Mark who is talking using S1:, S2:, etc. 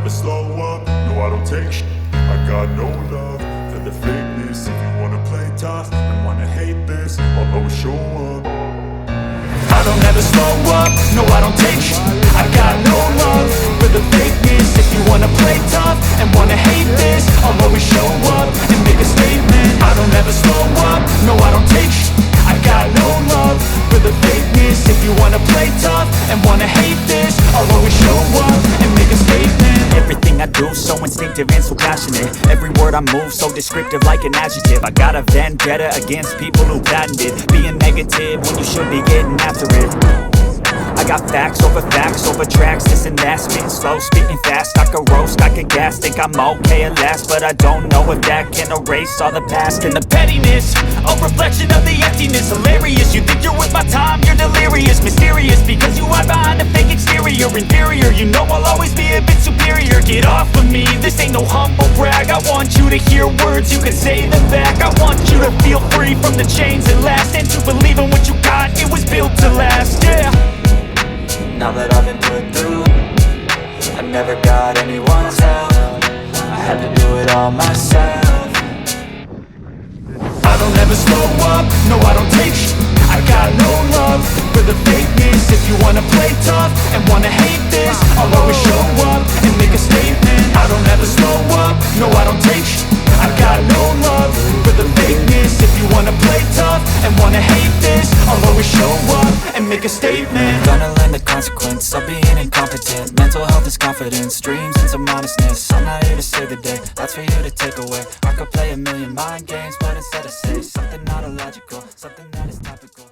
S1: never slow up, no I don't take sh**. I got no love for the fakeness. If you wanna play tough and wanna hate this, I'll always show up. I don't ever slow up, no I don't take sh**. I got no love for the fakeness. If you wanna play tough and wanna hate this, I'll always show up and make a statement. I don't ever slow up, no I don't take sh**. I got no love for the fakeness. If you wanna play tough and wanna hate this, I'll always show up and make a statement.
S2: Everything I do so instinctive and so passionate. Every word I move so descriptive like an adjective. I got a vendetta against people who patented being negative when you should be getting after it. I got facts over tracks, this and that. Spitting slow, spitting fast, I could roast, I could gas. Think I'm okay at last, but I don't know if that can erase all the past. And the pettiness, a reflection of the emptiness. Hilarious, you think you're worth my time, you're delirious. Mysterious, because you hide behind a fake exterior. Inferior, you know I'll always be a bit superior. Get off of me, this ain't no humble brag. I want you to hear words, you can say them back. I want you to feel free from the chains that last, and to believe in what you got, it was built to last, yeah.
S3: Now that I've been put through, I never got anyone's help. I had to do it all myself.
S1: I don't ever slow up, no I don't take sh**. I got no love for the fakeness. If you wanna play tough and wanna hate this, I'll always show up and make a statement. I don't ever slow up, no I don't take sh**. I got no love for the fakeness. If you wanna play tough and wanna hate this, I'll always show up and make a statement.
S3: Gonna learn the consequence of being incompetent. Mental health is confidence, dreams and some honestness. I'm not here to save the day, that's for you to take away. I could play a million mind games, but instead I say something not illogical, something that is topical.